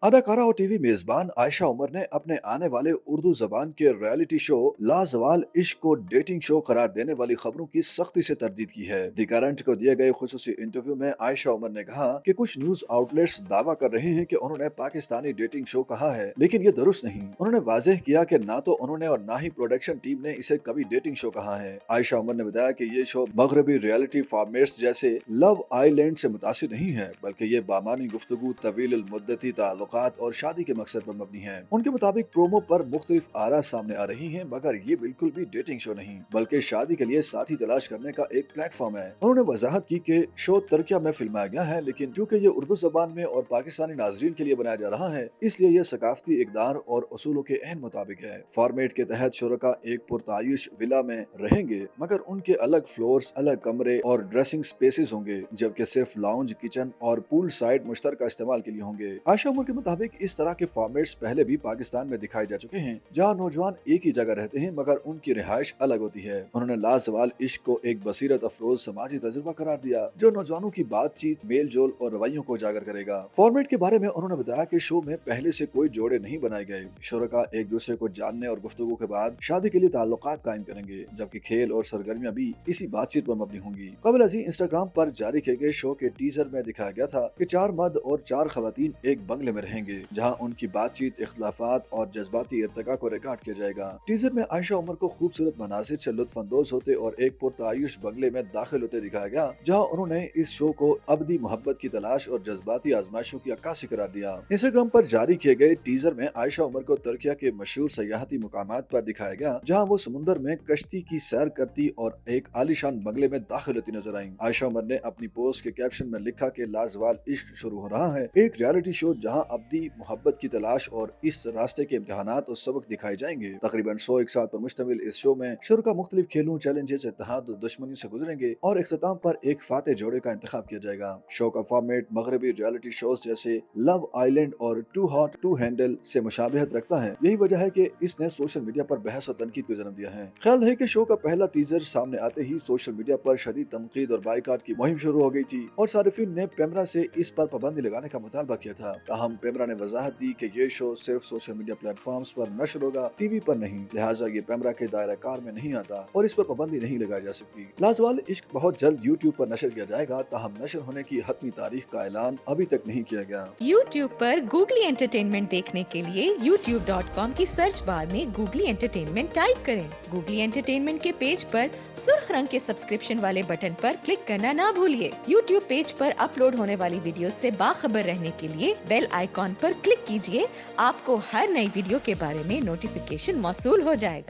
अदाकारा और टीवी मेजबान आयशा उमर ने अपने आने वाले उर्दू जबान के रियलिटी शो लाजवाल इश्क को डेटिंग शो करार देने वाली खबरों की सख्ती से तरदीद की है। दी करंट को दिए गए खुसूसी इंटरव्यू में आयशा उमर ने कहा कि कुछ न्यूज आउटलेट्स दावा कर रहे हैं कि उन्होंने पाकिस्तानी डेटिंग शो कहा है, लेकिन ये दुरुस्त नहीं। उन्होंने वाजह किया कि ना तो उन्होंने और ना ही प्रोडक्शन टीम ने इसे कभी डेटिंग शो कहा है। आयशा उमर ने बताया कि ये शो मगरबी रियलिटी फॉर्मेट्स जैसे लव आइलैंड से मुतासिर नहीं है, बल्कि ये बामानी गुफ्तगू, तवील मुद्दती ताल्लुकात और शादी के मकसद पर मबनी है। उनके मुताबिक प्रोमो पर मुख्तलिफ आरा सामने आ रही हैं, मगर ये बिल्कुल भी डेटिंग शो नहीं बल्कि शादी के लिए साथी तलाश करने का एक प्लेटफॉर्म है। उन्होंने वजाहत की कि शो तुर्किया में फिल्माया गया है, लेकिन चूंकि ये उर्दू जबान में और पाकिस्तानी नाजरीन के लिए बनाया जा रहा है, इसलिए ये सकाफती इकदार और उसूलों के अहम मुताबिक है। फॉर्मेट के तहत शुरका एक पुरतायुश विला में रहेंगे, मगर उनके अलग फ्लोर्स, अलग कमरे और ड्रेसिंग स्पेसेस होंगे, जबकि सिर्फ लाउंज, किचन और पूल साइड मुश्तरका इस्तेमाल के लिए होंगे। आयशा उमर के मुताबिक इस तरह के फॉर्मेट्स पहले भी पाकिस्तान में दिखाए जा चुके हैं, जहां नौजवान एक ही जगह रहते हैं मगर उनकी रिहाइश अलग होती है। उन्होंने लाजवाल इश्क को एक बसीरत अफरोज समाजी तजुर्बा करार दिया, जो नौजवानों की बातचीत, मेल जोल और रवैयों को उजागर करेगा। फॉर्मेट के बारे में उन्होंने बताया कि शो में पहले से कोई जोड़े नहीं बनाए गए। शुरका एक दूसरे को जानने और गुफ्तगू के बाद शादी के लिए ताल्लुकात कायम करेंगे, जबकि खेल और सरगर्मियां भी इसी बातचीत पर मबनी होंगी। कबल अजी इंस्टाग्राम पर जारी किए गए शो के टीजर में दिखाया गया था कि 4 मर्द और 4 खवातीन एक बंगले में रहेंगे, जहां उनकी बातचीत, इख्तलाफात और जज्बाती इर्तिका को रिकॉर्ड किया जाएगा। टीजर में आयशा उमर को खूबसूरत मनाजिर से लुत्फ अंदोज होते और एक पुरतायुश बंगले में दाखिल होते दिखाया गया, जहां उन्होंने इस शो को अबदी मोहब्बत की तलाश और जज्बाती आजमाइशों की अक्कासी करार दिया। इंस्टाग्राम पर जारी किए गए टीजर में आयशा उमर को तुर्किया के मशहूर सयाहती मुकामात पर दिखाया गया, जहां वो समुंदर में कश्ती की सैर करती और एक आलीशान बंगले में दाखिल होती नजर आई। आयशा उमर ने अपनी पोस्ट के कैप्शन में लिखा कि लाजवाल इश्क शुरू हो रहा है, एक रियलिटी शो जहां अबदी मोहब्बत की तलाश और इस रास्ते के इम्तिहानात और सबक दिखाए जाएंगे। तकरीबन 100 एक साथ पर मुश्तमिल इस शो में शुरका मुख्तलिफ खेलों, चैलेंजेस, इत्तेहाद और दुश्मनी से गुजरेंगे और इख्तिताम पर एक फाते जोड़े का इंतखाब किया जाएगा। शो का फॉर्मेट मगरबी रियलिटी शोज जैसे लव आइलैंड और टू हॉट टू हैंडल से मुशाबहत रखता है। यही वजह है कि इसने सोशल मीडिया पर बहस और तनकीद को जन्म दिया है। ख्याल है कि शो का पहला टीजर सामने आते ही सोशल मीडिया पर शदीद तनकीद और बाइकाट की मुहिम शुरू हो गई थी और सारिफिन ने पेमरा से इस पर पाबंदी लगाने का मुतालबा किया था। ताहम पेमरा ने वजाहत दी कि ये शो सिर्फ सोशल मीडिया प्लेटफॉर्म्स पर नशर होगा, टीवी पर नहीं, लिहाजा ये पेमरा के दायरा कार में नहीं आता और इस पर पाबंदी नहीं लगाई जा सकती। लाजवाल इश्क बहुत जल्द यूट्यूब पर नशर किया जाएगा, ताहम नशर होने की हतमी तारीख का ऐलान अभी तक नहीं किया गया। YouTube पर गूगली एंटरटेनमेंट देखने के लिए youtube.com की सर्च बार में गूगली एंटरटेनमेंट टाइप करें। गूगली एंटरटेनमेंट के पेज पर सुर्ख रंग के सब्सक्रिप्शन वाले बटन पर क्लिक करना ना भूलिए। YouTube पेज पर अपलोड होने वाली वीडियो से बाखबर रहने के लिए बेल आइकॉन पर क्लिक कीजिए। आपको हर नई वीडियो के बारे में नोटिफिकेशन मौसूल हो जाएगा।